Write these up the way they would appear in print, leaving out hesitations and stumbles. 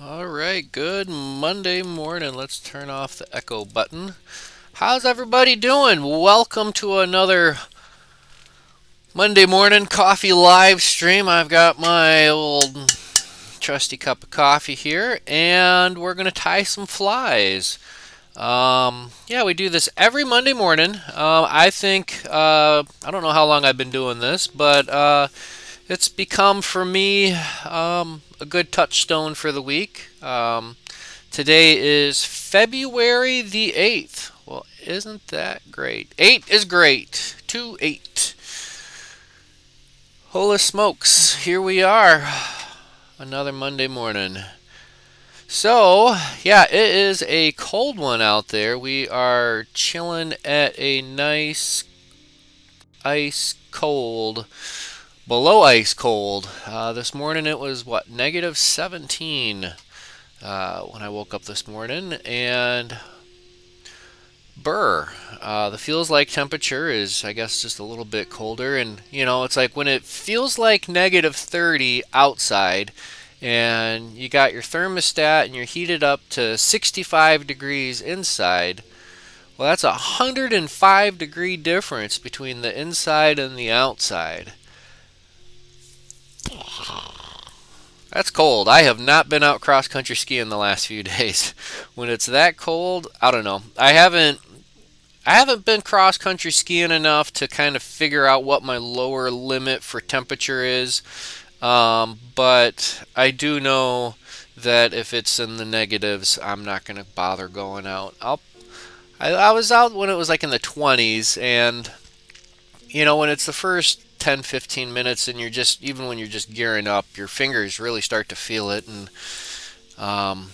All right, good Monday morning. Let's turn off the echo button. How's everybody doing? Welcome to another Monday morning coffee live stream. I've got my old trusty cup of coffee here, and we're going to tie some flies. Yeah, we do this every Monday morning. I think, I don't know how long I've been doing this, but it's become for me a good touchstone for the week. Today is February the 8th. Well, isn't that great? 8 is great. 2 8. Holy smokes, here we are. Another Monday morning. So, yeah, it is a cold one out there. We are chilling at a nice ice cold, below ice cold. This morning it was what, negative 17 when I woke up this morning, and burr. The feels like temperature is, I guess, just a little bit colder, and it's like when it feels like negative 30 outside, and you got your thermostat and you're heated up to 65 degrees inside. Well, that's a 105-degree difference between the inside and the outside. That's cold. I have not been out cross country skiing the last few days. When it's that cold, I don't know. I haven't been cross country skiing enough to kind of figure out what my lower limit for temperature is. But I do know that if it's in the negatives, I'm not going to bother going out. I was out when it was like in the 20s, and when it's the first 10, 15 minutes, and even when you're just gearing up, your fingers really start to feel it, and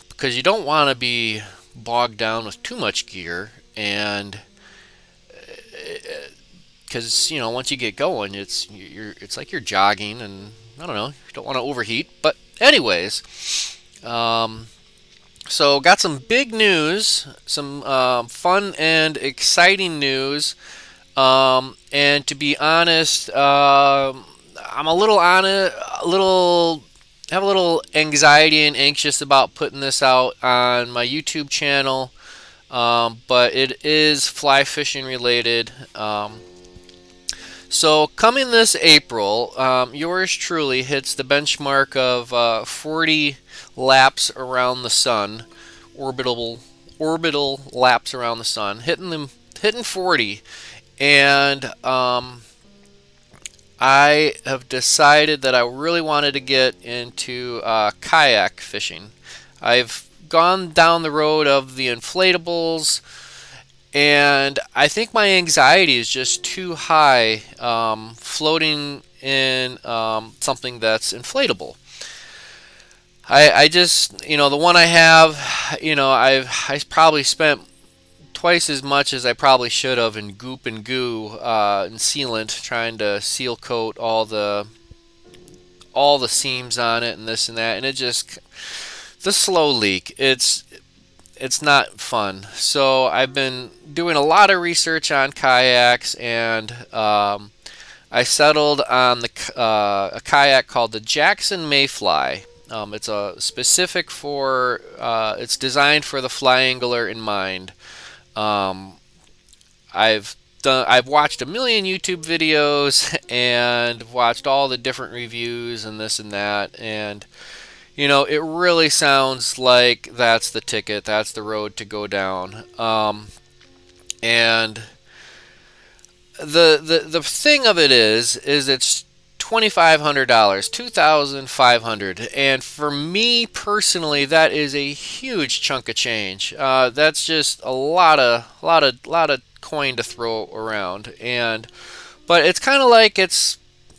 because you don't want to be bogged down with too much gear, and because once you get going, it's like you're jogging, and I don't know, you don't want to overheat. But anyways, um, so got some big news, some fun and exciting news. And to be honest, I'm a little on it, have a little anxiety and anxious about putting this out on my YouTube channel. But it is fly fishing related. So coming this April, yours truly hits the benchmark of 40 laps around the sun, orbital laps around the sun, hitting 40, and I have decided that I really wanted to get into kayak fishing. I've gone down the road of the inflatables, and I think my anxiety is just too high floating in something that's inflatable. I just, the one I have, I probably spent twice as much as I probably should have in goop and goo and sealant, trying to seal coat all the seams on it and this and that, and it just, the slow leak. It's not fun. So I've been doing a lot of research on kayaks, and I settled on a kayak called the Jackson Mayfly. It's a specific for it's designed for the fly angler in mind. Um, I've watched a million YouTube videos and watched all the different reviews and this and that, and it really sounds like that's the ticket, that's the road to go down. And the thing of it is it's $2,500, 2,500, and for me personally, that is a huge chunk of change. That's just a lot of coin to throw around, and but it's kind of like it's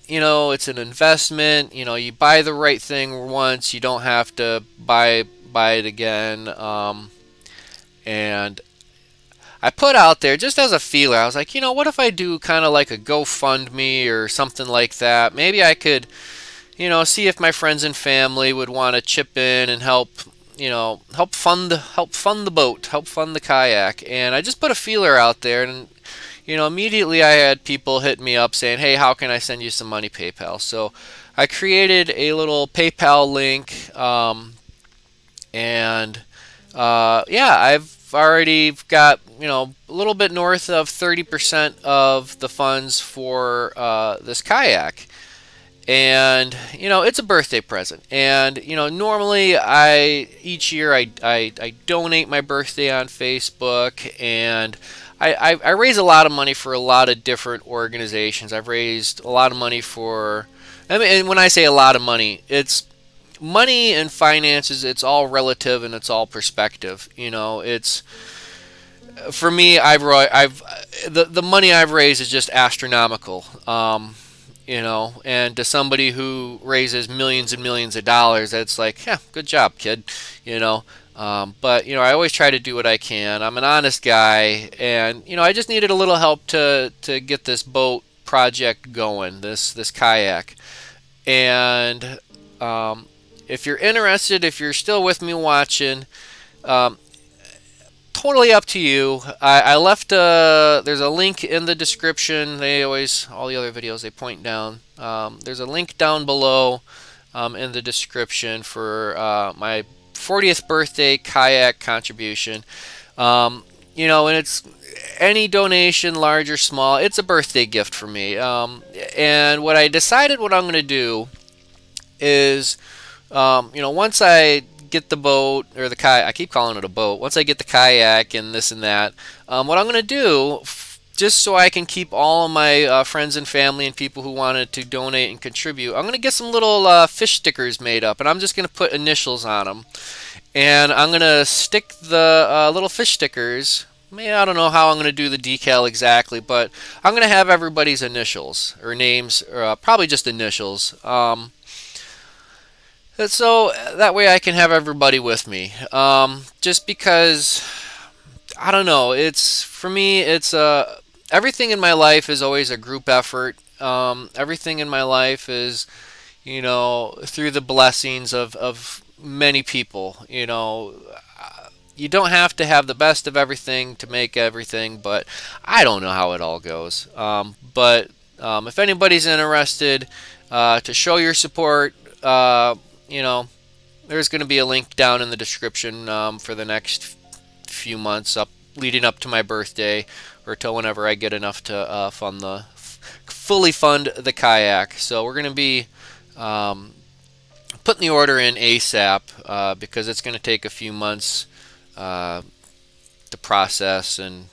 an investment. You buy the right thing once, you don't have to buy it again. And I put out there just as a feeler. I was like, what if I do kind of like a GoFundMe or something like that? Maybe I could, see if my friends and family would want to chip in and help fund the boat, help fund the kayak. And I just put a feeler out there, and immediately I had people hit me up saying, "Hey, how can I send you some money PayPal?" So I created a little PayPal link, And yeah, I've already got, a little bit north of 30% of the funds for this kayak. And it's a birthday present. And normally each year I donate my birthday on Facebook, and I raise a lot of money for a lot of different organizations. I've raised a lot of money for, I mean, and when I say a lot of money, it's money and finances. It's all relative and it's all perspective. It's, for me, I've the money I've raised is just astronomical. And to somebody who raises millions and millions of dollars, that's like, yeah, good job, kid. But I always try to do what I can. I'm an honest guy, and I just needed a little help to get this boat project going, this kayak. And if you're interested, if you're still with me watching, um, totally up to you. I left there's a link in the description. They always, all the other videos, they point down. There's a link down below in the description for my 40th birthday kayak contribution. And it's any donation, large or small. It's a birthday gift for me. And what I decided what I'm going to do is, once I get the boat or the kayak, I keep calling it a boat. Once I get the kayak and this and that, what I'm going to do, just so I can keep all of my friends and family and people who wanted to donate and contribute, I'm going to get some little fish stickers made up, and I'm just going to put initials on them. And I'm going to stick the little fish stickers. I don't know how I'm going to do the decal exactly, but I'm going to have everybody's initials or names, or probably just initials. So that way I can have everybody with me. Just because, I don't know, it's, for me, it's everything in my life is always a group effort. Everything in my life is, through the blessings of many people. You don't have to have the best of everything to make everything, but I don't know how it all goes. But if anybody's interested to show your support, there's going to be a link down in the description for the next few months leading up to my birthday, or till whenever I get enough to fully fund the kayak. So we're going to be putting the order in ASAP because it's going to take a few months to process and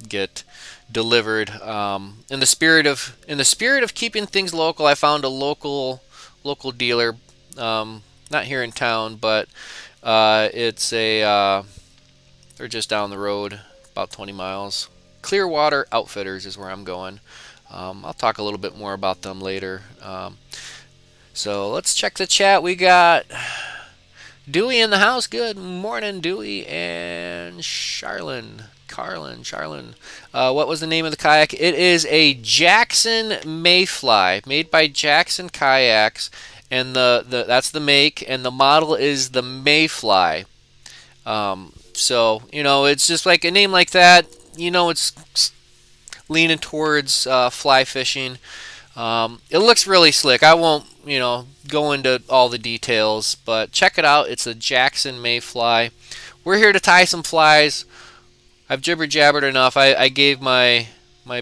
get delivered. In the spirit of keeping things local, I found a local dealer, not here in town, but it's they're just down the road, about 20 miles. Clearwater Outfitters is where I'm going. I'll talk a little bit more about them later. So let's check the chat. We got Dewey in the house. Good morning, Dewey, and Charlene. What was the name of the kayak? It is a Jackson Mayfly, made by Jackson Kayaks, and that's the make, and the model is the Mayfly. So it's just like a name like that. It's leaning towards fly fishing. It looks really slick. I won't go into all the details, but check it out. It's a Jackson Mayfly. We're here to tie some flies. I've jibber jabbered enough. I gave my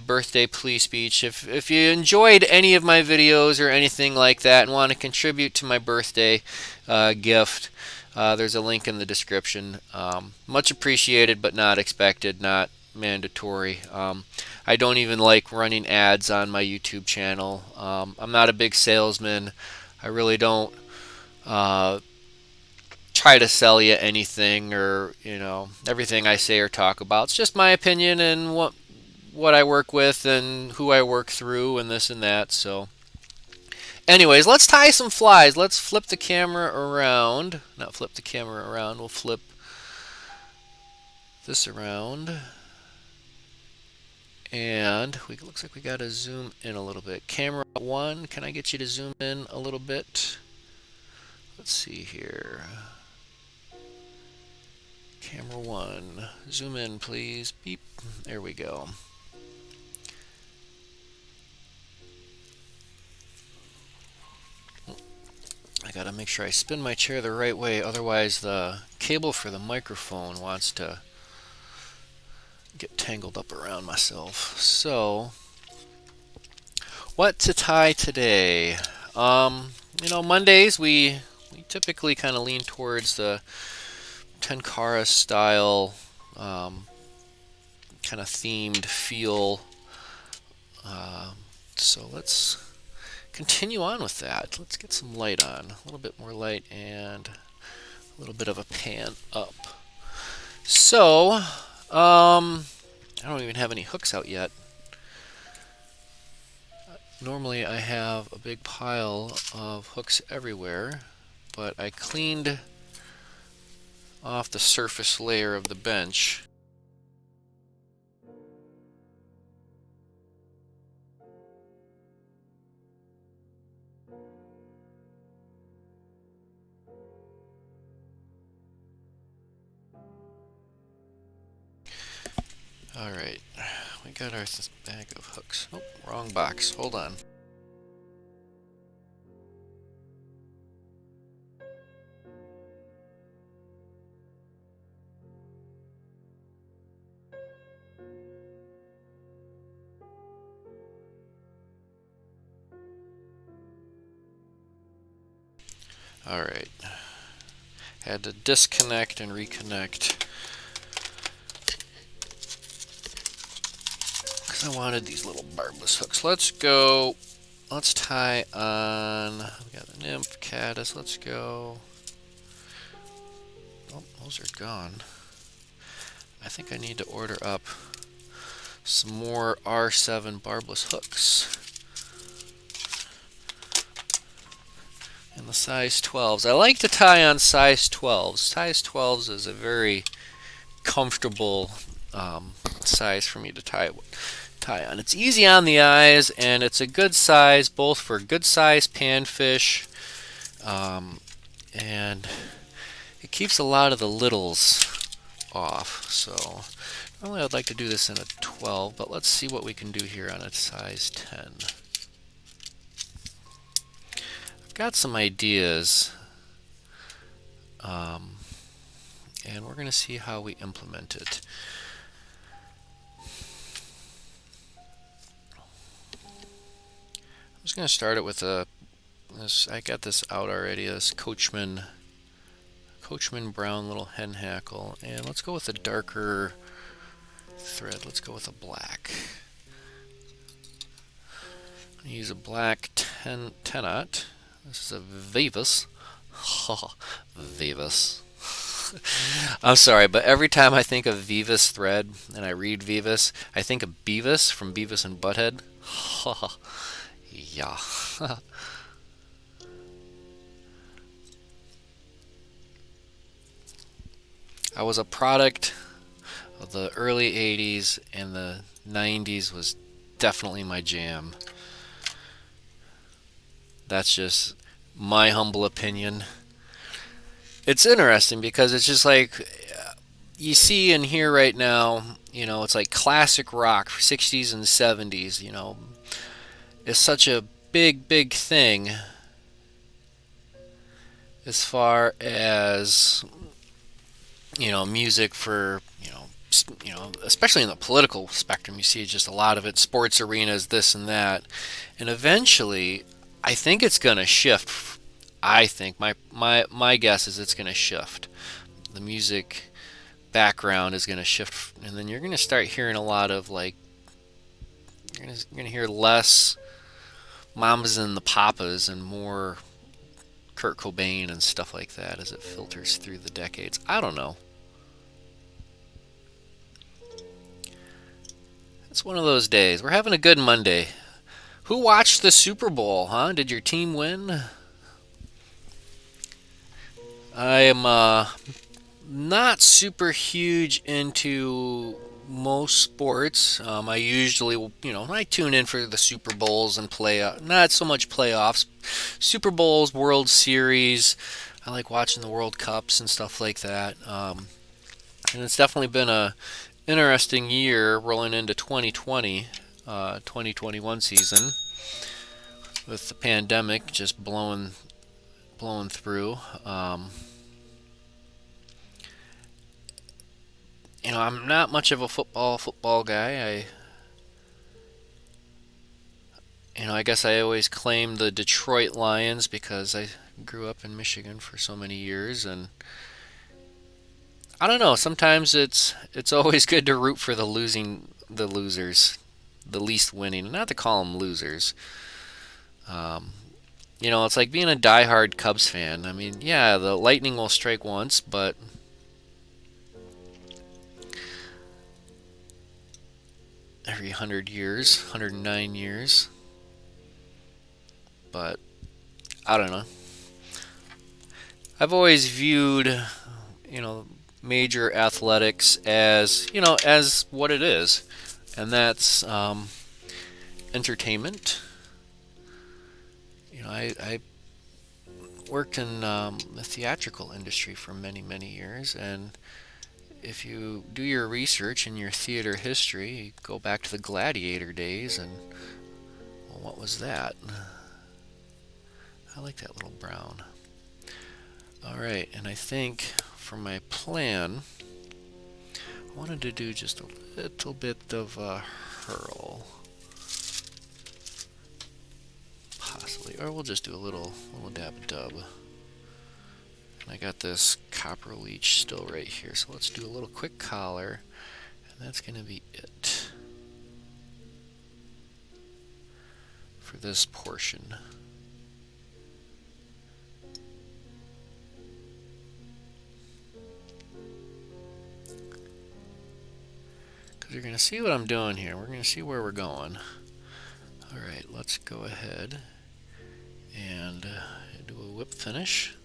birthday plea speech. If you enjoyed any of my videos or anything like that and want to contribute to my birthday gift, there's a link in the description. Much appreciated, but not expected, not mandatory. I don't even like running ads on my YouTube channel. I'm not a big salesman. I really don't try to sell you anything, or everything I say or talk about. It's just my opinion and what I work with and who I work through and this and that. So anyways, let's tie some flies. Let's flip the camera around. Not flip the camera around. We'll flip this around. And looks like we got to zoom in a little bit. Camera 1, can I get you to zoom in a little bit? Let's see here. Camera 1, zoom in please. Beep. There we go. gotta make sure I spin my chair the right way, otherwise the cable for the microphone wants to get tangled up around myself. So, what to tie today? Mondays we typically kind of lean towards the Tenkara style, kind of themed feel. So let's continue on with that. Let's get some light on, a little bit more light and a little bit of a pan up. So, I don't even have any hooks out yet. Normally I have a big pile of hooks everywhere, but I cleaned off the surface layer of the bench. Alright, we got our bag of hooks. Oh, wrong box. Hold on. Alright. Had to disconnect and reconnect. I wanted these little barbless hooks. Let's go. Let's tie on. We got the nymph, caddis. Let's go. Oh, those are gone. I think I need to order up some more R7 barbless hooks. And the size 12s. I like to tie on size 12s. Size 12s is a very comfortable size for me to tie on. It's easy on the eyes, and it's a good size both for good size panfish, and it keeps a lot of the littles off. So normally I'd like to do this in a 12, but let's see what we can do here on a size 10. I've got some ideas, and we're going to see how we implement it. I'm just going to start it with I got this out already, this Coachman brown little hen hackle, and let's go with a darker thread. Let's go with a black. I'm going to use a black 10-aught. This is a Vivas. Vivas. I'm sorry, but every time I think of Vivas thread and I read Vivas, I think of Beavis from Beavis and Butthead. Yeah. I was a product of the early 80s, and the 90s was definitely my jam. That's just my humble opinion. It's interesting because it's just like you see and hear right now, it's like classic rock, 60s and 70s, is such a big thing as far as music for especially in the political spectrum. You see just a lot of it, sports arenas, this and that, and eventually I think it's going to shift. I think my guess is it's going to shift. The music background is going to shift, and then you're going to start hearing a lot of you're going to hear less Mamas and the Papas and more Kurt Cobain and stuff like that as it filters through the decades. I don't know. It's one of those days. We're having a good Monday. Who watched the Super Bowl, huh? Did your team win? I am not super huge into most sports. I usually, I tune in for the Super Bowls and not so much playoffs. Super Bowls, World Series. I like watching the World Cups and stuff like that. And it's definitely been a interesting year rolling into 2021 season with the pandemic just blowing blowing through. I'm not much of a football guy. I guess I always claimed the Detroit Lions because I grew up in Michigan for so many years, and I don't know. Sometimes it's always good to root for the losers, the least winning. Not to call them losers. Um, it's like being a diehard Cubs fan. I mean, yeah, the lightning will strike once, but every 100 years, 109 years. But I don't know. I've always viewed, major athletics as what it is, and that's entertainment. I worked in the theatrical industry for many, many years, and if you do your research in your theater history, you go back to the gladiator days, and well, what was that? I like that little brown. All right, and I think for my plan, I wanted to do just a little bit of a hurl, possibly, or we'll just do a little dab dub. And I got this copper leech still right here, so let's do a little quick collar, and that's going to be it for this portion. Because you're going to see what I'm doing here. We're going to see where we're going. Alright, let's go ahead and do a whip finish.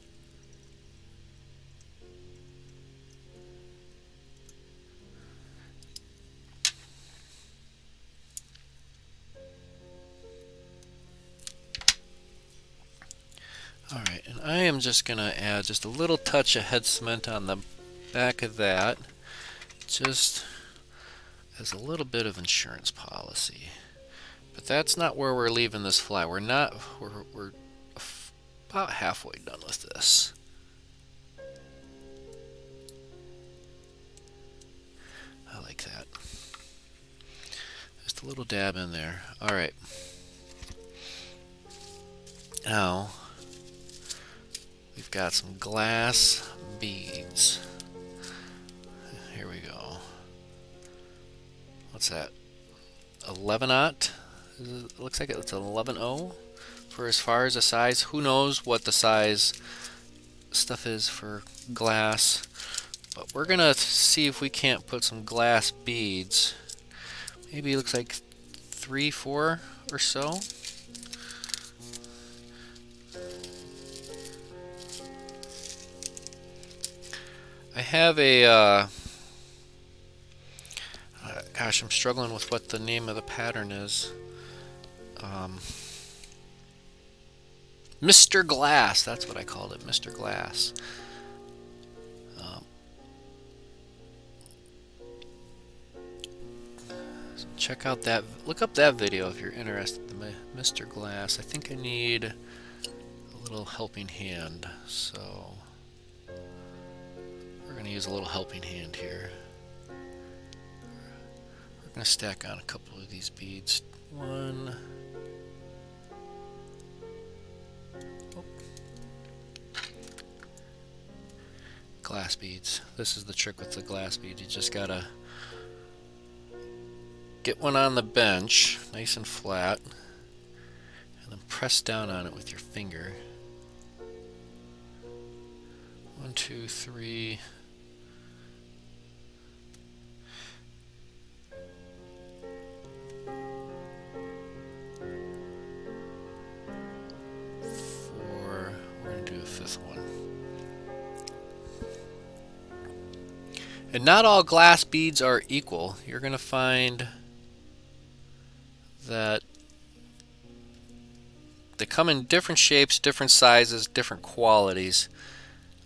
Alright, and I am just going to add just a little touch of head cement on the back of that, just as a little bit of insurance policy. But that's not where we're leaving this fly. We're about halfway done with this. I like that. Just a little dab in there. Alright. Now, we've got some glass beads. Here we go. What's that? 11-aught? It looks like it's an 11-0 for as far as the size. Who knows what the size stuff is for glass. But we're going to see if we can't put some glass beads. Maybe it looks like 3, 4 or so. I have a, gosh, I'm struggling with what the name of the pattern is. Mr. Glass, that's what I called it, Mr. Glass. So check out that, look up that video if you're interested in Mr. Glass. I think I need a little helping hand, so we're going to use a little helping hand here. We're going to stack on a couple of these beads. One. Oh. Glass beads. This is the trick with the glass bead. You just got to get one on the bench, nice and flat, and then press down on it with your finger. 1, 2, 3. And not all glass beads are equal. You're going to find that they come in different shapes, different sizes, different qualities.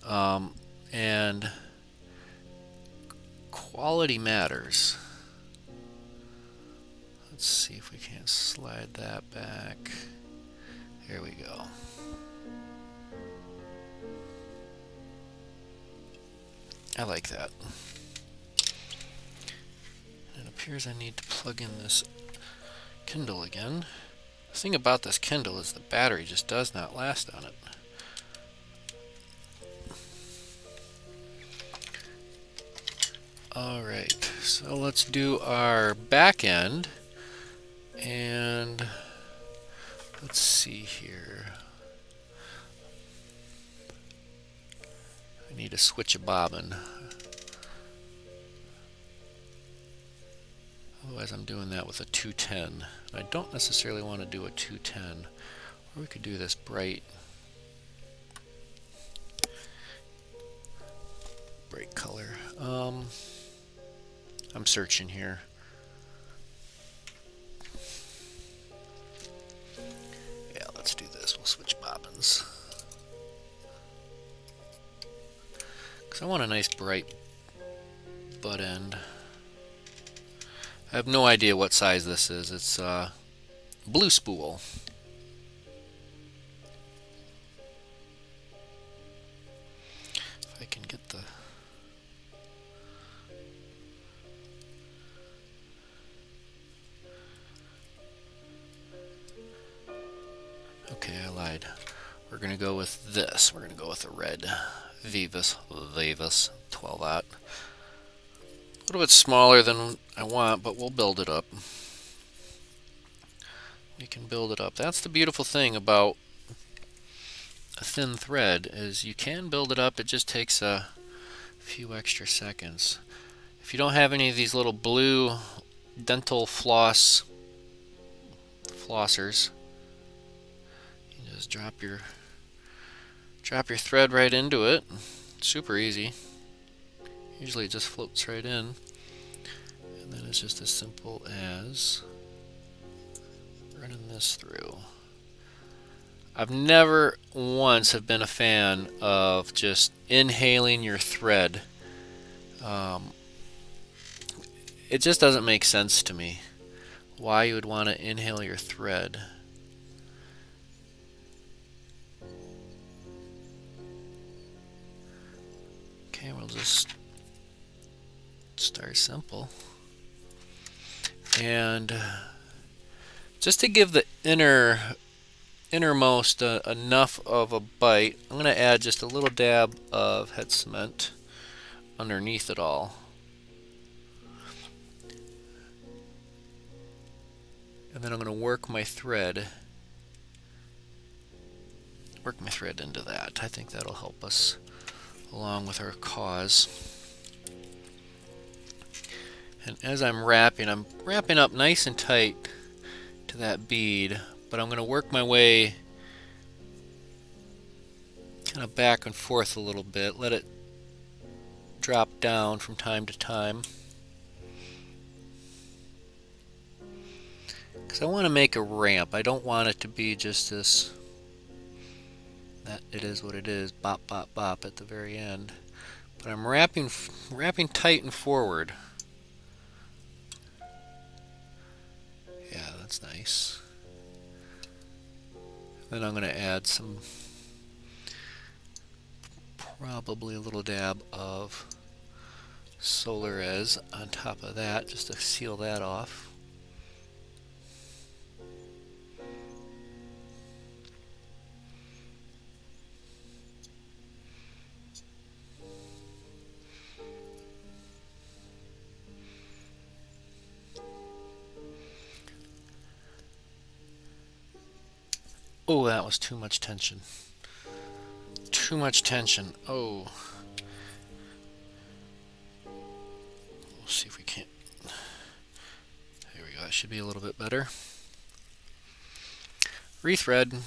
And quality matters. Let's see if we can't slide that back. Here we go. I like that. It appears I need to plug in this Kindle again. The thing about this Kindle is the battery just does not last on it. Alright, so let's do our back end, and let's see here. I need to switch a bobbin. Otherwise I'm doing that with a 210. I don't necessarily want to do a 210. Or we could do this bright color. I'm searching here. Yeah, let's do this. We'll switch bobbins. Because I want a nice bright butt end. I have no idea what size this is. It's blue spool. If I can get the... Okay, I lied. We're going to go with this. We're going to go with a red Vivus 12-aught. A little bit smaller than I want, but we'll build it up. We can build it up. That's the beautiful thing about a thin thread, is you can build it up. It just takes a few extra seconds. If you don't have any of these little blue dental flossers, you just drop your thread right into it. Super easy. Usually it just floats right in, and then it's just as simple as running this through. I've never once have been a fan of just inhaling your thread. It just doesn't make sense to me why you would want to inhale your thread. Okay, we'll just start simple. And just to give the innermost enough of a bite, I'm going to add just a little dab of head cement underneath it all. And then I'm going to work my thread into that. I think that'll help us along with our cause. And as I'm wrapping up nice and tight to that bead, but I'm going to work my way kind of back and forth a little bit, let it drop down from time to time. Because I want to make a ramp. I don't want it to be just this, that it is what it is, bop, bop, bop at the very end. But I'm wrapping tight and forward. Yeah, that's nice. Then I'm going to add some, probably a little dab of Solarez on top of that, just to seal that off. Oh, that was too much tension. Too much tension. Oh. We'll see if we can't. There we go. That should be a little bit better. Rethread.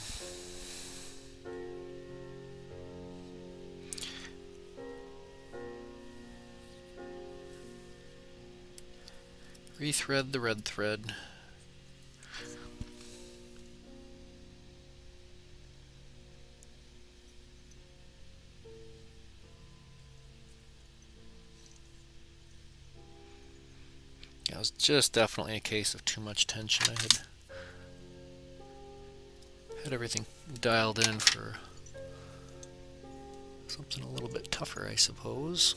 Rethread the red thread. It was just definitely a case of too much tension. I had everything dialed in for something a little bit tougher, I suppose.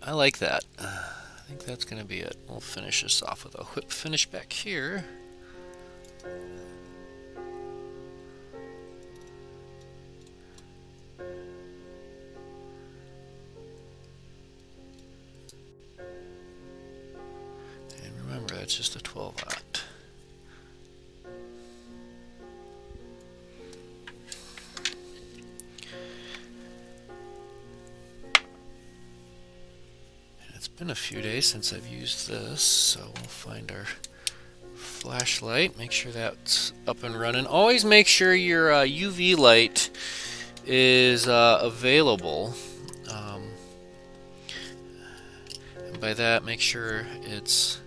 I like that. I think that's going to be it. We'll finish this off with a whip finish back here. And remember, that's just a 12-aught. It's been a few days since I've used this, so we'll find our flashlight. Make sure that's up and running. Always make sure your UV light is available. And by that, make sure it's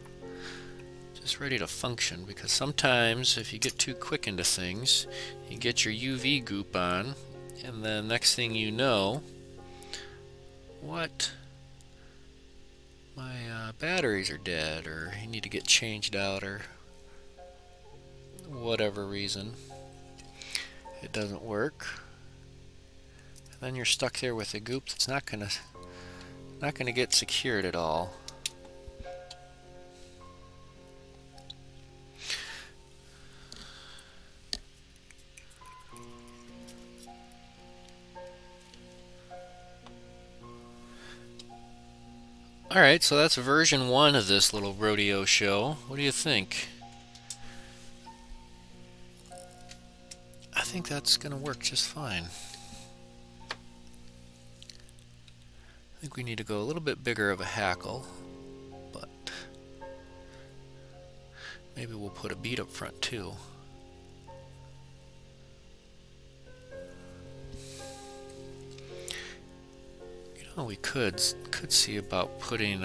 just ready to function, because sometimes if you get too quick into things, you get your UV goop on, and then next thing you know, what? My batteries are dead, or you need to get changed out, or whatever reason it doesn't work. And then you're stuck there with a goop that's not gonna get secured at all. Alright, so that's version 1 of this little rodeo show. What do you think? I think that's going to work just fine. I think we need to go a little bit bigger of a hackle, but maybe we'll put a bead up front too. We could see about putting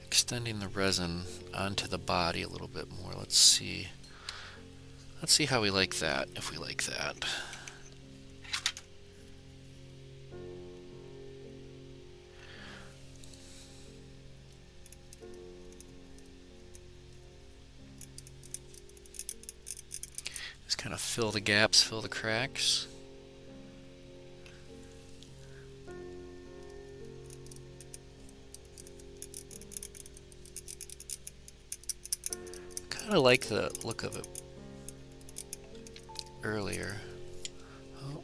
extending the resin onto the body a little bit more. Let's see how we like that, if we like that. Just kind of fill the gaps, fill the cracks. I like the look of it earlier. Oh.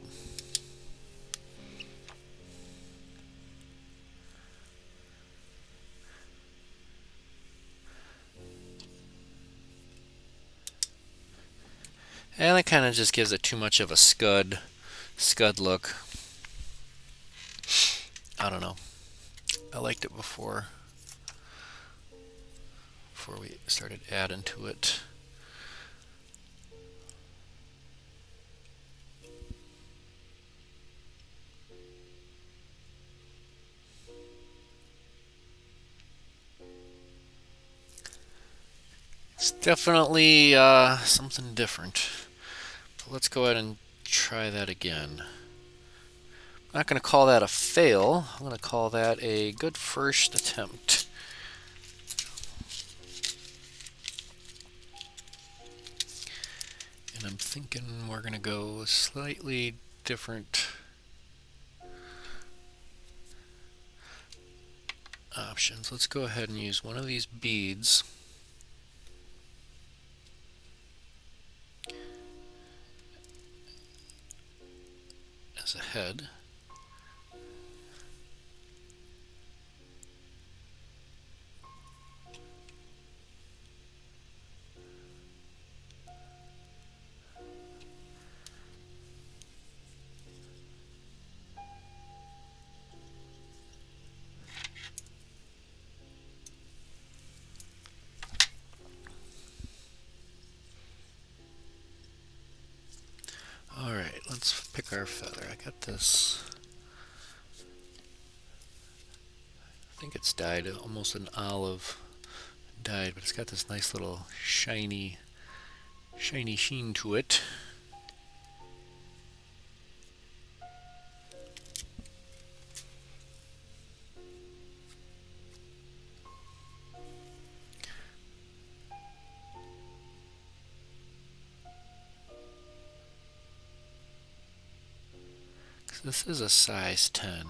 And that kind of just gives it too much of a scud look. I don't know. I liked it before we started adding to it. It's definitely something different. But let's go ahead and try that again. I'm not going to call that a fail. I'm going to call that a good first attempt. And I'm thinking we're going to go slightly different options. Let's go ahead and use one of these beads as a head. Alright, let's pick our feather. I got this. I think it's dyed almost an olive dyed, but it's got this nice little shiny sheen to it. This is a size 10.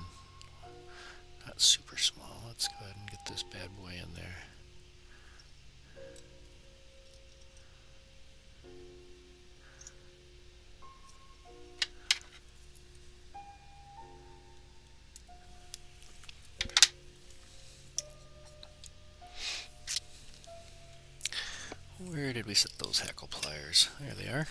not super small. Let's go ahead and get this bad boy in there. Where did we set those hackle pliers? There they are.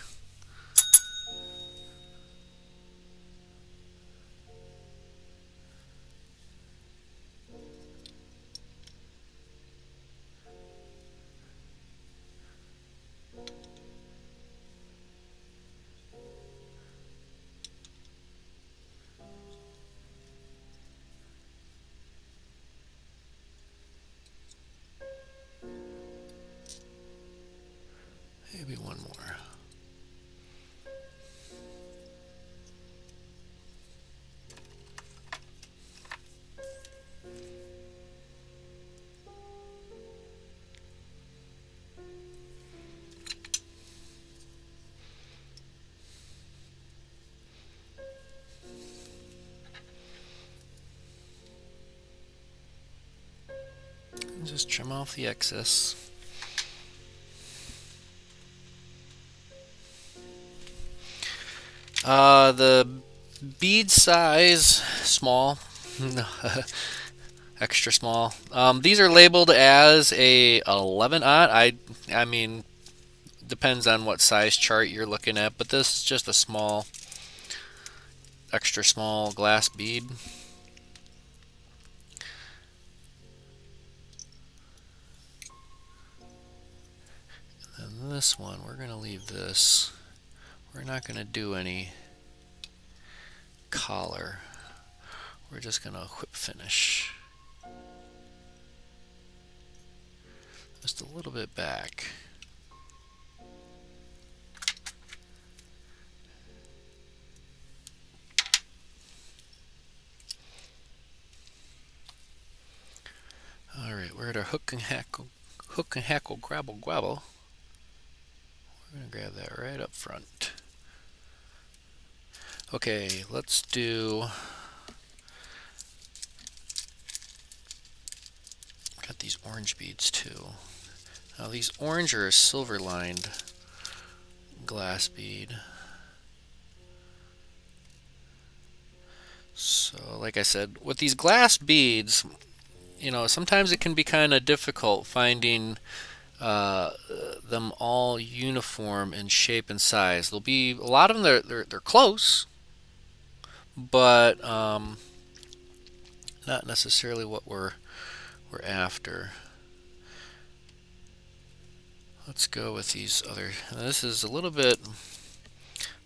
Maybe one more. And just trim off the excess. The bead size, small, extra small. These are labeled as a 11/aught. I mean, depends on what size chart you're looking at, but this is just a small, extra small glass bead. And this one, we're going to leave this. We're not going to do any collar. We're just going to whip finish. Just a little bit back. Alright, we're at our hook and hackle, grabble, grabble. We're going to grab that right up front. Okay, let's do... Got these orange beads too. Now these orange are a silver lined glass bead. So like I said, with these glass beads, you know, sometimes it can be kind of difficult finding them all uniform in shape and size. There'll be a lot of them they're close, but not necessarily what we're after. Let's go with these other. This is a little bit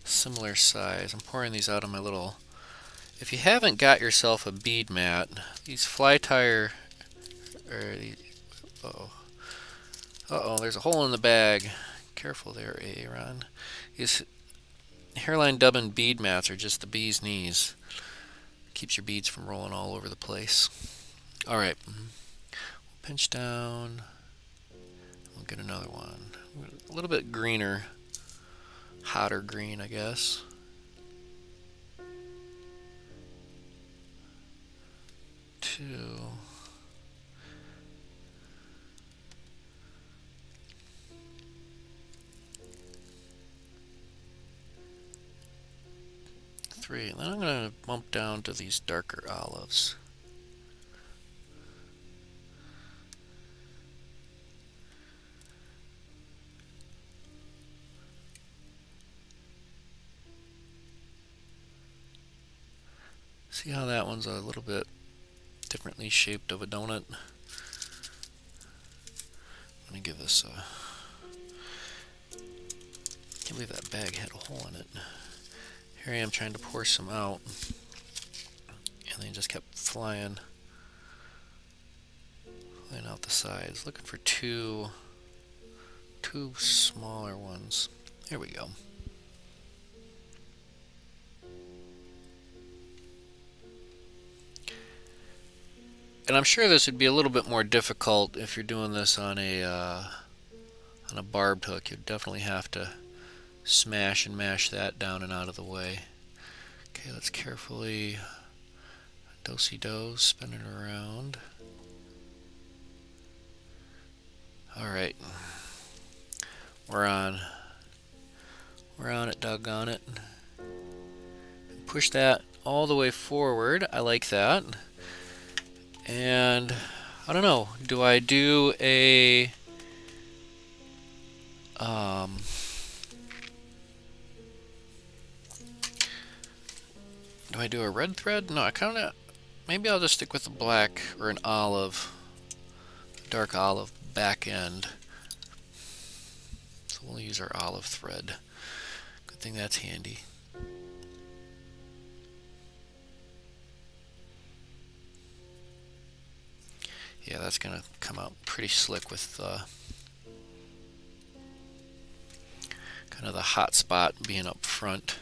similar size. I'm pouring these out of my little. If you haven't got yourself a bead mat, these fly tire. Uh-oh, there's a hole in the bag. Careful there, Aaron. These hairline dubbing bead mats are just the bee's knees. Keeps your beads from rolling all over the place. Alright. Pinch down. We'll get another one. A little bit greener. Hotter green, I guess. Two. Three. And then I'm going to bump down to these darker olives. See how that one's a little bit differently shaped of a donut? I'm going to give this a... Can't believe that bag had a hole in it. Here I am trying to pour some out, and they just kept flying out the sides. Looking for two smaller ones. Here we go. And I'm sure this would be a little bit more difficult if you're doing this on a barbed hook. You'd definitely have to smash and mash that down and out of the way. Okay, let's carefully Do-si-do, spin it around. Alright. We're on it, doggone it. Push that all the way forward. I like that. And I don't know, do I do a red thread? No, I kind of, maybe I'll just stick with the black or an olive, dark olive back end. So we'll use our olive thread. Good thing that's handy. Yeah, that's gonna come out pretty slick with kind of the hot spot being up front.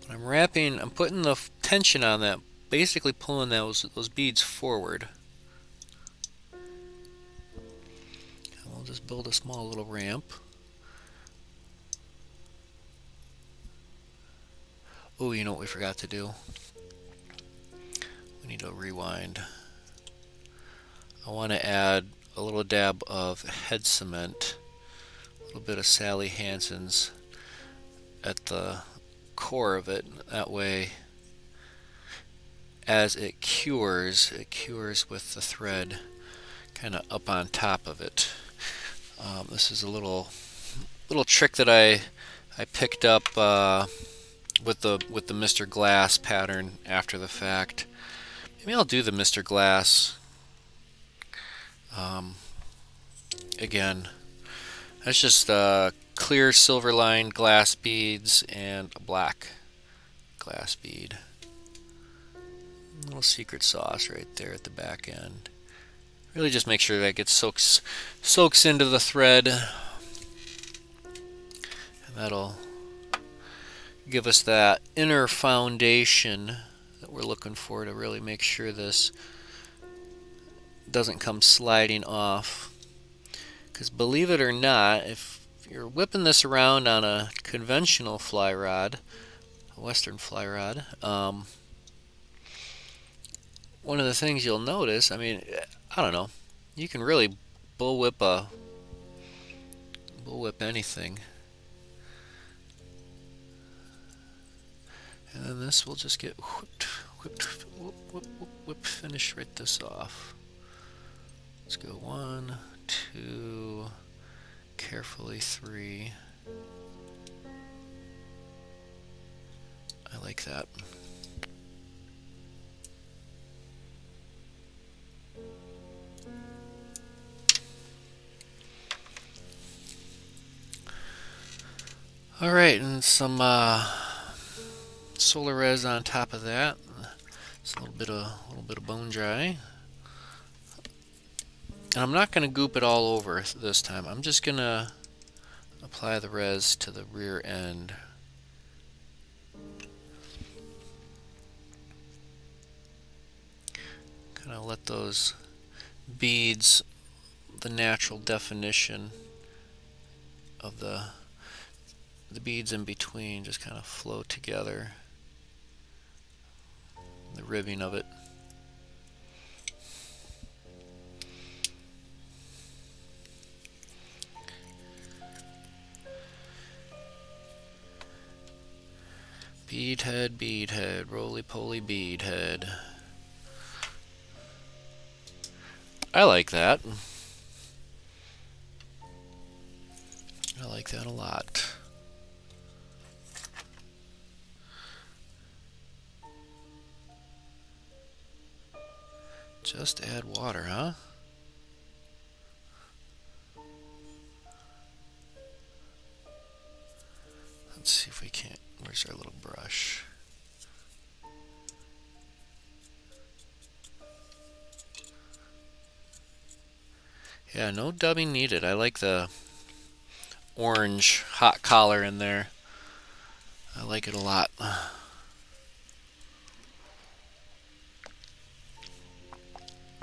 When I'm wrapping, I'm putting the tension on that, basically pulling those beads forward. And we'll just build a small little ramp. Oh, you know what we forgot to do? We need to rewind. I want to add a little dab of head cement, a little bit of Sally Hansen's at the core of it. That way, as it cures with the thread kind of up on top of it. This is a little trick that I picked up with the Mr. Glass pattern after the fact. Maybe I'll do the Mr. Glass again. That's just clear silver lined glass beads and a black glass bead. A little secret sauce right there at the back end. Really just make sure that gets soaks into the thread, and that'll give us that inner foundation that we're looking for to really make sure this doesn't come sliding off. Because believe it or not, if you're whipping this around on a conventional fly rod, a Western fly rod, one of the things you'll notice, I mean, I don't know, you can really bullwhip anything. And then this will just get whipped, finish right this off. Let's go 1, 2, carefully 3. I like that. All right, and some solar res on top of that. It's a little bit of bone dry. And I'm not going to goop it all over this time. I'm just going to apply the res to the rear end. Kind of let those beads, the natural definition of the beads in between, just kind of flow together. The ribbing of it. Bead head, roly-poly bead head. I like that. I like that a lot. Just add water, huh? Let's see if we can't. Where's our little brush? Yeah, no dubbing needed. I like the orange hot collar in there. I like it a lot.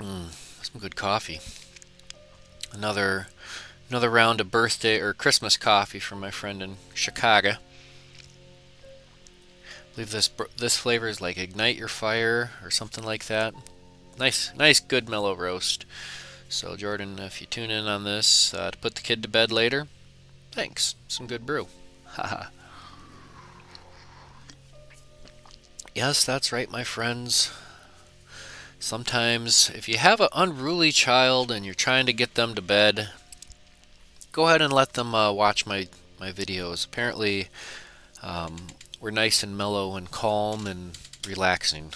Some good coffee. Another round of birthday or Christmas coffee from my friend in Chicago. I believe this flavor is like Ignite Your Fire or something like that. Nice, good mellow roast. So Jordan, if you tune in on this to put the kid to bed later, thanks. Some good brew. Haha. Yes, that's right, my friends. Sometimes, if you have an unruly child and you're trying to get them to bed, go ahead and let them watch my videos. Apparently, we're nice and mellow and calm and relaxing.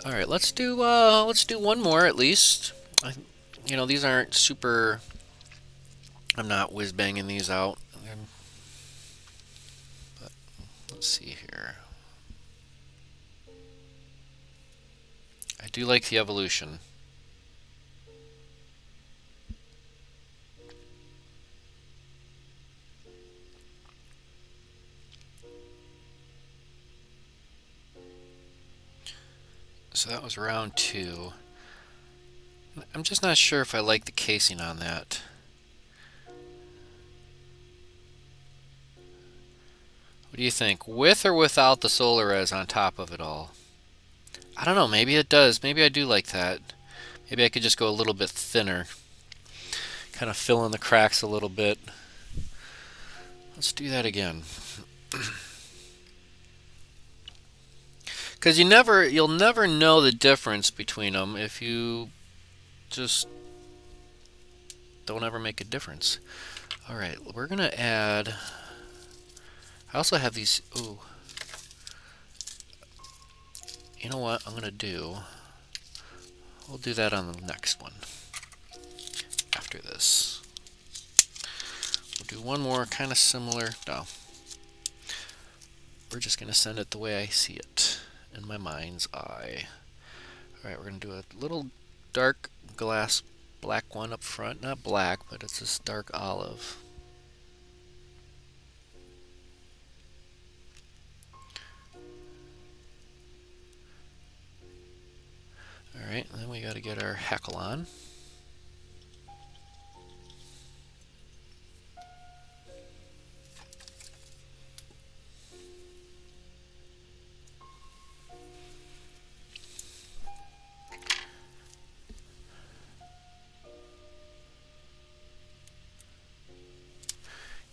All right, let's do one more at least. These aren't super. I'm not whiz banging these out. But let's see here. I do like the evolution. So that was round 2. I'm just not sure if I like the casing on that. What do you think? With or without the solar res on top of it all? I don't know, maybe it does. Maybe I do like that. Maybe I could just go a little bit thinner. Kind of fill in the cracks a little bit. Let's do that again. Because you'll never know the difference between them if you just don't ever make a difference. All right, we're gonna add. I also have these. Ooh. You know what I'm gonna do? We'll do that on the next one. After this, we'll do one more kind of similar. No, we're just gonna send it the way I see it in my mind's eye. All right, we're gonna do a little dark glass black one up front. Not black, but it's this dark olive. All right, then we got to get our hackle on.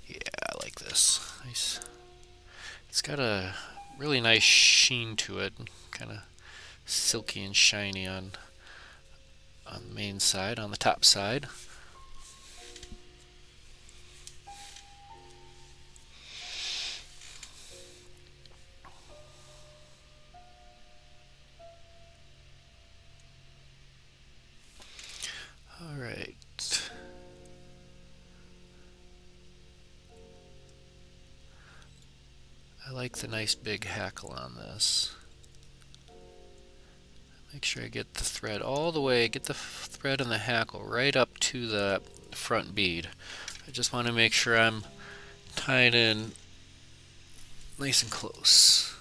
Yeah, I like this. Nice. It's got a really nice sheen to it, kind of silky and shiny on the main side, on the top side. All right. I like the nice big hackle on this. Make sure I get the thread all the way, get the thread and the hackle right up to the front bead. I just want to make sure I'm tied in nice and close.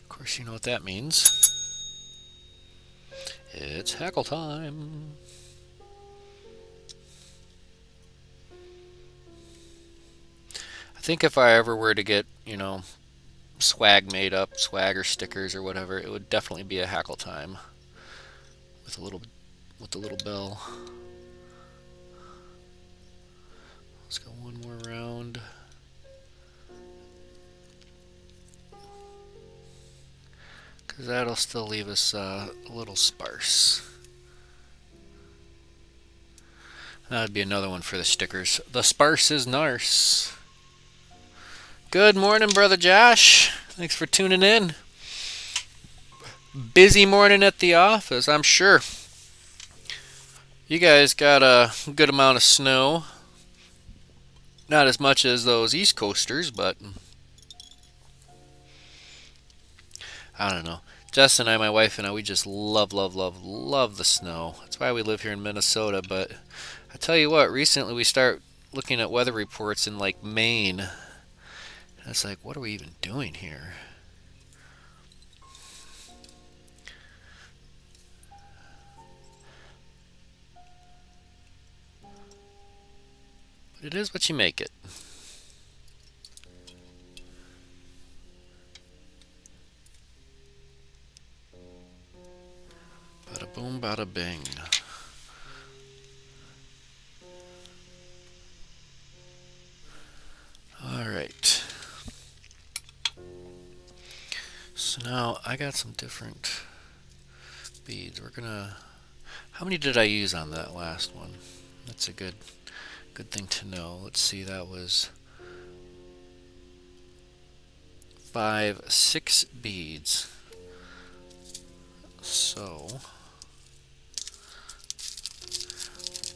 Of course, you know what that means. It's hackle time. I think if I ever were to get, swag made up, swag or stickers or whatever, it would definitely be a hackle time with the little bell. Let's go one more round. Because that'll still leave us a little sparse. That'd be another one for the stickers. The sparse is narce. Good morning, Brother Josh. Thanks for tuning in. Busy morning at the office, I'm sure. You guys got a good amount of snow. Not as much as those East Coasters, but I don't know. Jess and I, my wife and I, we just love the snow. That's why we live here in Minnesota. But I tell you what, recently we start looking at weather reports in like Maine, And it's like, what are we even doing here? But it is what you make it. Bada boom, bada bing. Alright. So now I got some different beads. We're gonna... How many did I use on that last one? That's a good thing to know. Let's see, that was 6 beads. So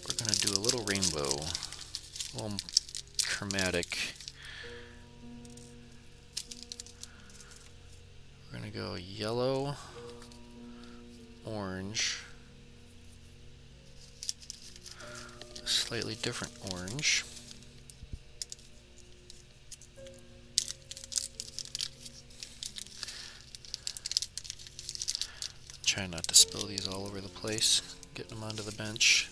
we're gonna do a little rainbow, a little chromatic. We're gonna go yellow, orange, slightly different orange. Try not to spill these all over the place, getting them onto the bench.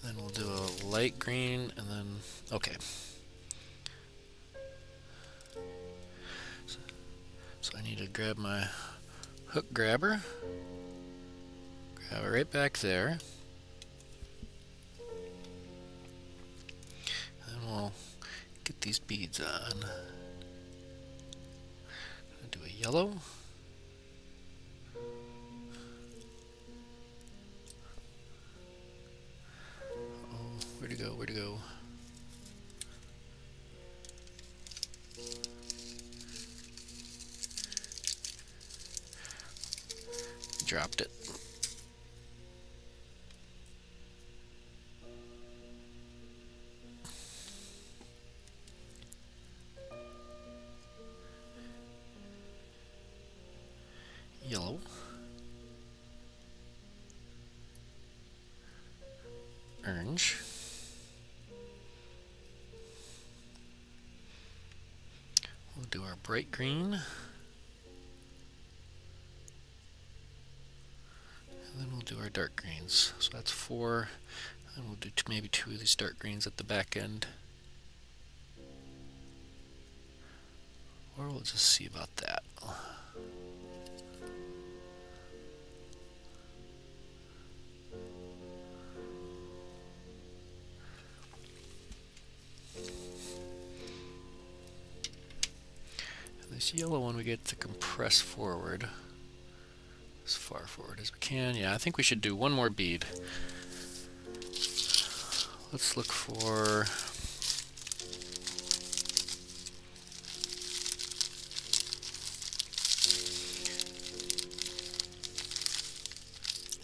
And then we'll do a light green, and then, okay. So I need to grab my hook grabber, grab it right back there. And we'll get these beads on. I'll do a yellow. Oh, where'd it go? Where'd it go? Dropped it. Yellow. Orange. We'll do our bright green. And then we'll do our dark greens. So that's 4. And we'll do maybe 2 of these dark greens at the back end. Or we'll just see about that. And this yellow one we get to compress forward. As far forward as we can. Yeah, I think we should do one more bead. Let's look for...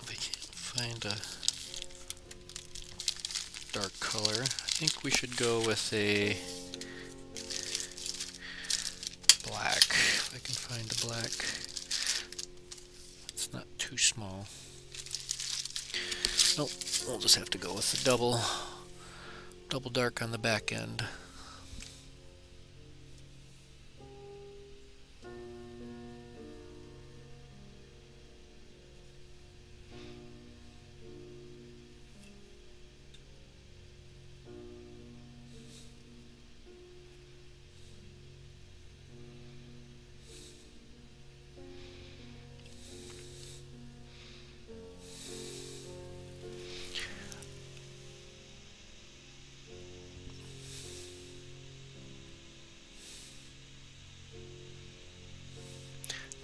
If I can't find a dark color, I think we should go with a black. If I can find a black. It's not too small. Nope, we'll just have to go with the double dark on the back end.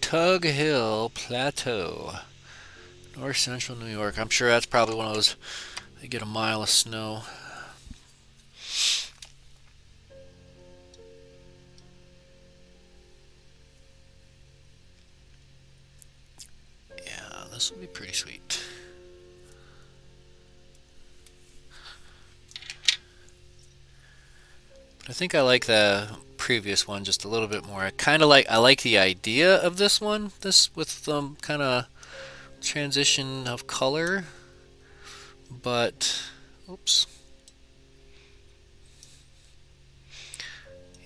Tug Hill Plateau, north central New York. I'm sure that's probably one of those, they get a mile of snow. Yeah, this will be pretty sweet. But I think I like the previous one just a little bit more. I like the idea of this one, this with kind of transition of color, but oops.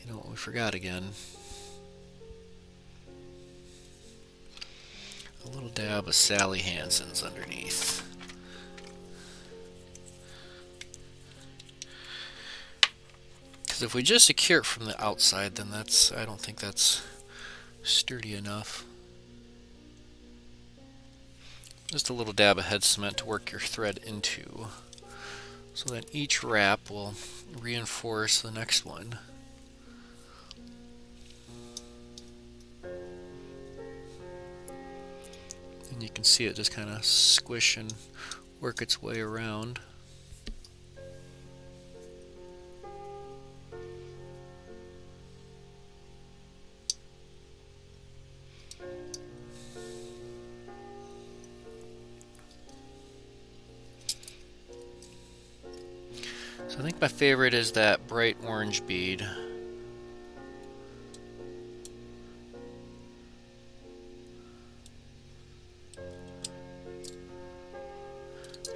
You know what we forgot again? A little dab of Sally Hansen's underneath. Because if we just secure it from the outside, then I don't think that's sturdy enough. Just a little dab of head cement to work your thread into, so that each wrap will reinforce the next one. And you can see it just kind of squish and work its way around. So I think my favorite is that bright orange bead.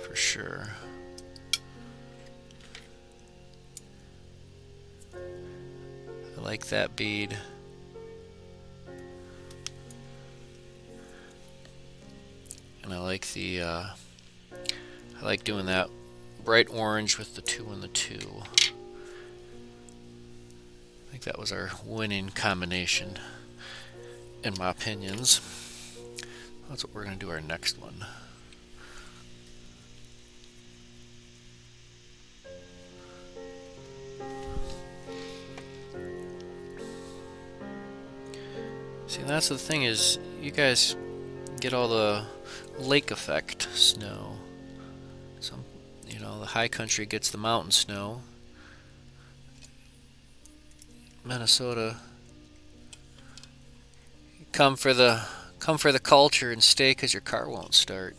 For sure. I like that bead. And I like I like doing that bright orange with the 2 and the 2. I think that was our winning combination, in my opinions. That's what we're going to do our next one. See, that's the thing is, you guys get all the lake effect snow. You know, the high country gets the mountain snow. Minnesota, come for the culture and stay because your car won't start.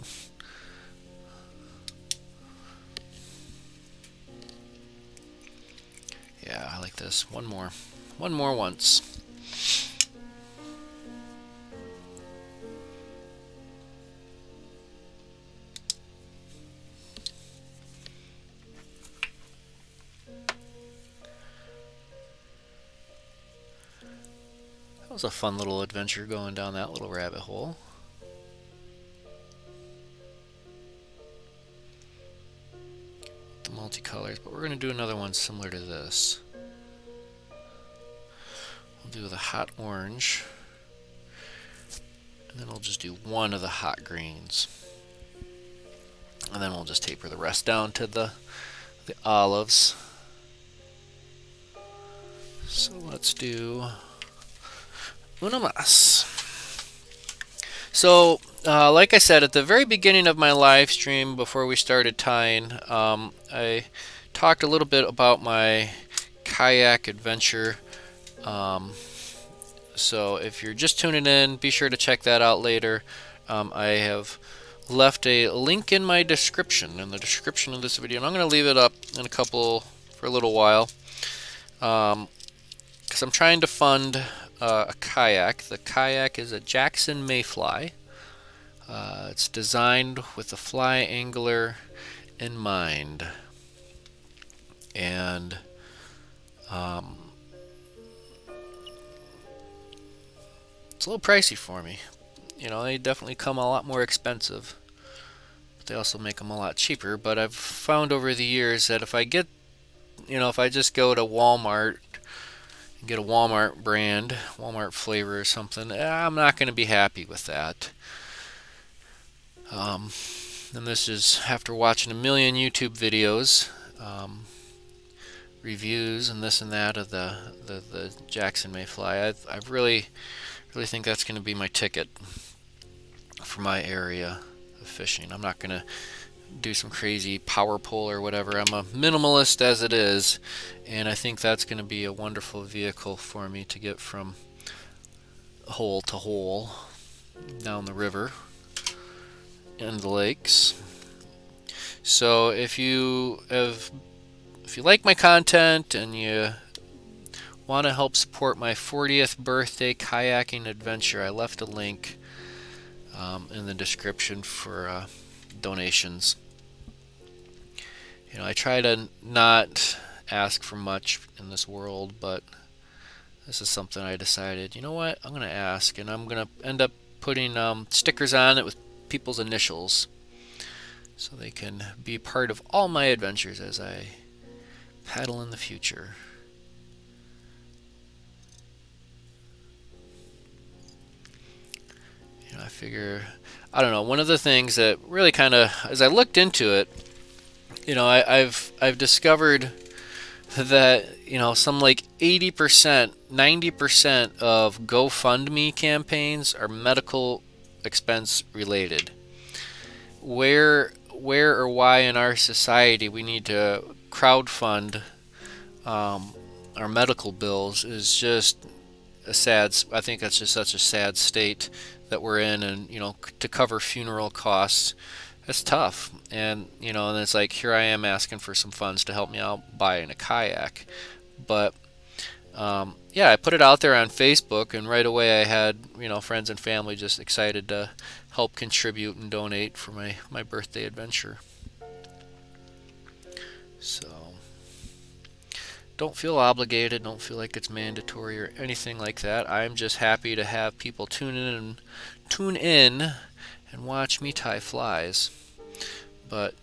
Yeah, I like this. One more once. That was a fun little adventure going down that little rabbit hole. The multicolors, but we're going to do another one similar to this. We'll do the hot orange, and then we'll just do one of the hot greens, and then we'll just taper the rest down to the olives. So let's do uno más. So, like I said at the very beginning of my live stream before we started tying, I talked a little bit about my kayak adventure. So if you're just tuning in, be sure to check that out later. I have left a link in my description, in the description of this video, and I'm going to leave it up for a little while, because I'm trying to fund a kayak. The kayak is a Jackson Mayfly. It's designed with the fly angler in mind, and it's a little pricey for me. You know, they definitely come a lot more expensive, but they also make them a lot cheaper. But I've found over the years that if I just go to Walmart and get a Walmart brand, Walmart flavor or something, I'm not going to be happy with that. And this is after watching a million YouTube videos, reviews and this and that of the Jackson Mayfly. I really think that's going to be my ticket for my area of fishing. I'm not going to do some crazy power pole or whatever. I'm a minimalist as it is, and I think that's going to be a wonderful vehicle for me to get from hole to hole down the river and the lakes. So if you like my content and you want to help support my 40th birthday kayaking adventure, I left a link in the description for donations. I try to not ask for much in this world, but this is something I decided, you know what, I'm going to ask, and I'm going to end up putting stickers on it with people's initials so they can be part of all my adventures as I paddle in the future. I figure, I don't know, one of the things that really kind of, as I looked into it, I've discovered that some like 80%, 90% of GoFundMe campaigns are medical expense related. Where or why in our society we need to crowdfund our medical bills is just I think that's just such a sad state that we're in, and to cover funeral costs, it's tough. And and it's like, here I am asking for some funds to help me out buying a kayak. But yeah, I put it out there on Facebook, and right away I had friends and family just excited to help contribute and donate for my birthday adventure. So don't feel obligated, don't feel like it's mandatory or anything like that. I'm just happy to have people tune in and watch me tie flies. But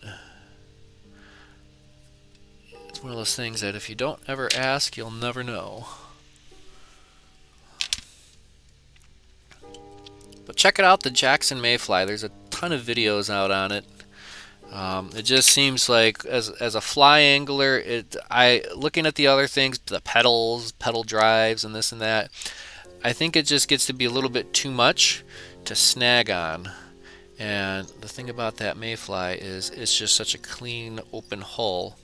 it's one of those things that if you don't ever ask, you'll never know. But check it out, the Jackson Mayfly. There's a ton of videos out on it. It just seems like as a fly angler, looking at the other things, the pedals, pedal drives, and this and that, I think it just gets to be a little bit too much to snag on. And the thing about that Mayfly is it's just such a clean, open hull,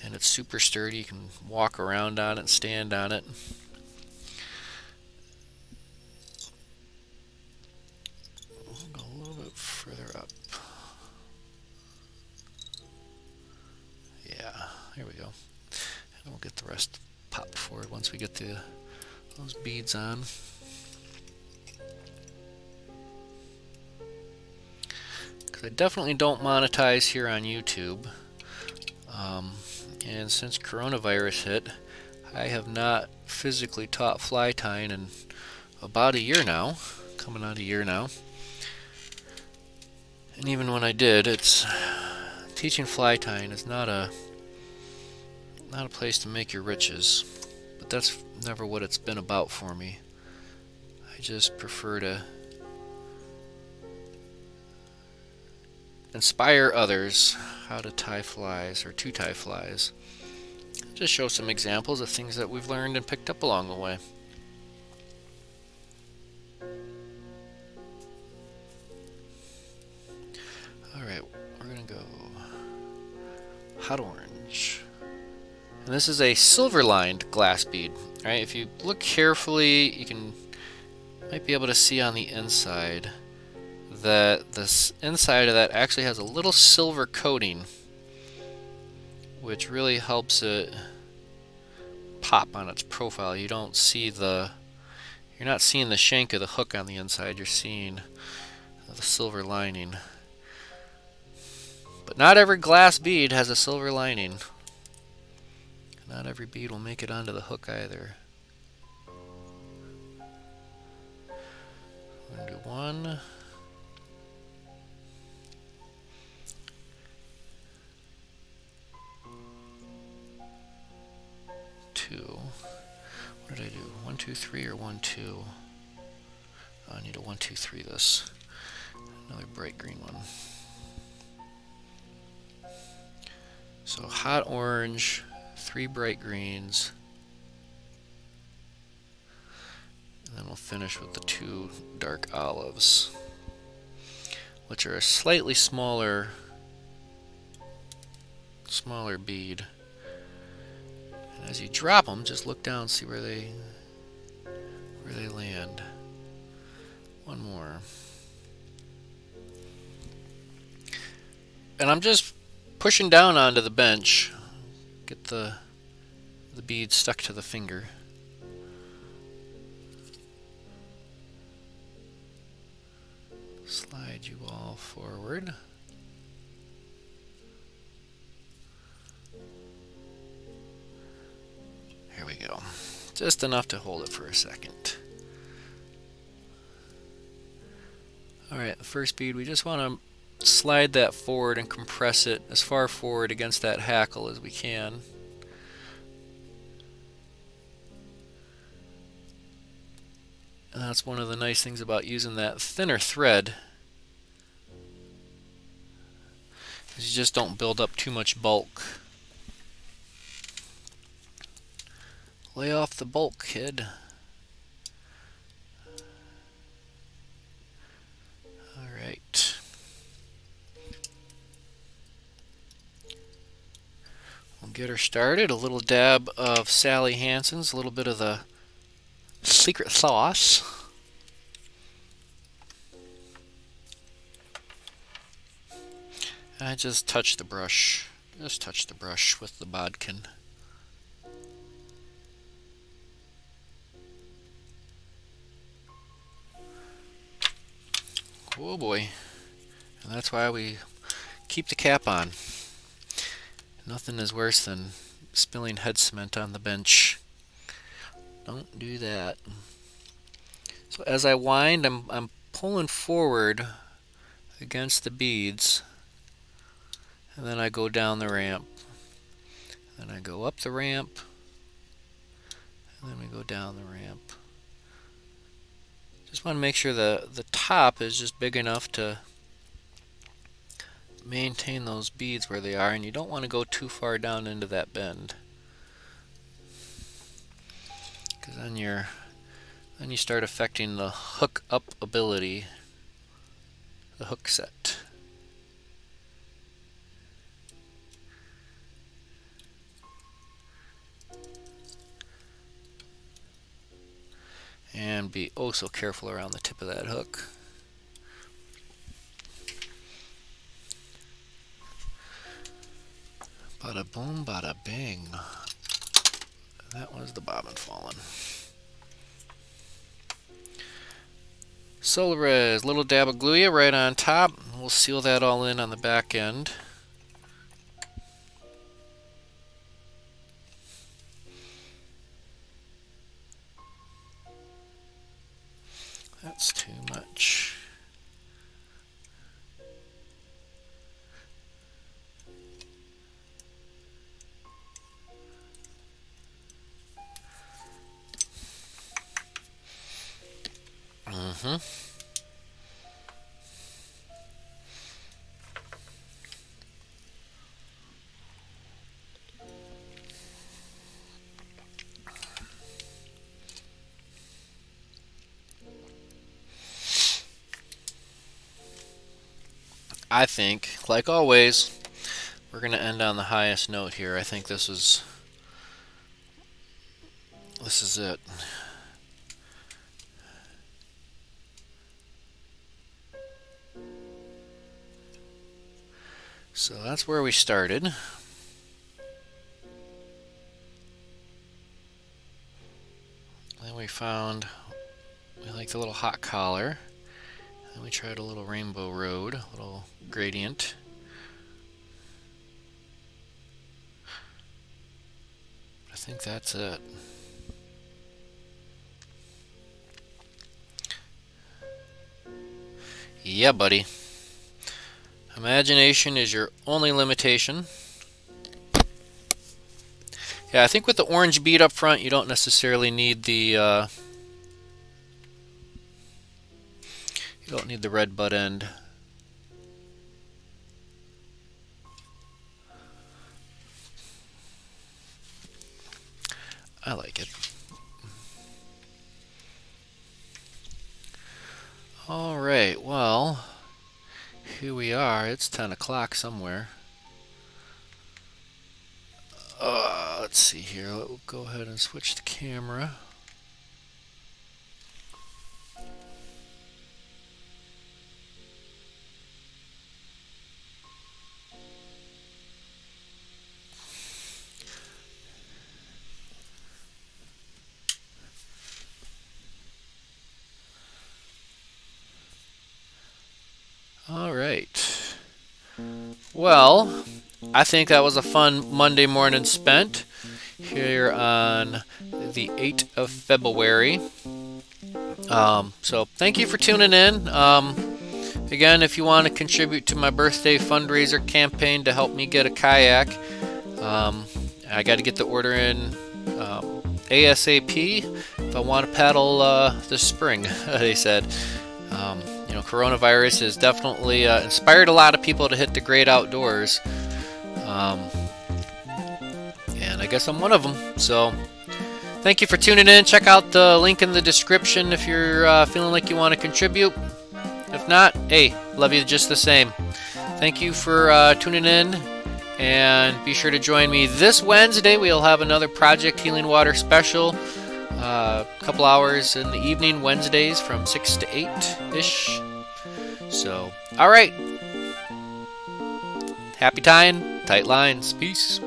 and it's super sturdy. You can walk around on it, stand on it. We'll go a little bit further up. Here we go. And we'll get the rest popped forward once we get those beads on. Because I definitely don't monetize here on YouTube. And since coronavirus hit, I have not physically taught fly tying in about a year now, coming on a year now. And even when I did, teaching fly tying is not a place to make your riches, but that's never what it's been about for me. I just prefer to inspire others how to tie flies, or to tie flies. Just show some examples of things that we've learned and picked up along the way. Alright, we're gonna go hot orange. And this is a silver-lined glass bead. Right? If you look carefully, you might be able to see on the inside that this inside of that actually has a little silver coating, which really helps it pop on its profile. You're not seeing the shank of the hook on the inside. You're seeing the silver lining. But not every glass bead has a silver lining. Not every bead will make it onto the hook either. I'm going to do 1. 2. What did I do? 1, 2, 3 or 1, 2? I need a 1, 2, 3 this. Another bright green one. So hot orange, 3 bright greens, and then we'll finish with the 2 dark olives, which are a slightly smaller bead. And as you drop them, just look down, see where they land. One more. And I'm just pushing down onto the bench, get the bead stuck to the finger. slide you all forward. Here we go. Just enough to hold it for a second. Alright, the first bead, we just want to slide that forward and compress it as far forward against that hackle as we can. And that's one of the nice things about using that thinner thread, is you just don't build up too much bulk. Lay off the bulk, kid. Alright. We'll get her started. A little dab of Sally Hansen's, a little bit of the secret sauce. I just touch the brush. Just touch the brush with the bodkin. Oh boy. And that's why we keep the cap on. Nothing is worse than spilling head cement on the bench. Don't do that. So as I wind, I'm pulling forward against the beads, and then I go down the ramp. Then I go up the ramp, and then we go down the ramp. Just want to make sure the top is just big enough to maintain those beads where they are, and you don't want to go too far down into that bend, because then you start affecting the hook up ability, the hook set. And be oh so careful around the tip of that hook. Bada boom, bada bing. That was the bobbin falling. Solarez, little dab of gluia right on top. We'll seal that all in on the back end. That's too much. I think, like always, we're going to end on the highest note here. I think this is it. So that's where we started. Then we found we like the little hot collar. Then we tried a little rainbow road, a little gradient. I think that's it. Yeah, buddy. Imagination is your only limitation. Yeah, I think with the orange bead up front, you don't necessarily need the you don't need the red butt end. I like it. All right, well, here we are. It's 10 o'clock somewhere. Let's see here. We'll go ahead and switch the camera. Well, I think that was a fun Monday morning spent here on the 8th of February. So thank you for tuning in. Again, if you want to contribute to my birthday fundraiser campaign to help me get a kayak, I got to get the order in ASAP if I want to paddle this spring, they said. Coronavirus has definitely inspired a lot of people to hit the great outdoors. And I guess I'm one of them. So thank you for tuning in. Check out the link in the description if you're feeling like you want to contribute. If not, hey, love you just the same. Thank you for tuning in. And be sure to join me this Wednesday. We'll have another Project Healing Water special. A couple hours in the evening, Wednesdays from 6 to 8-ish. So, all right. Happy tying, tight lines. Peace.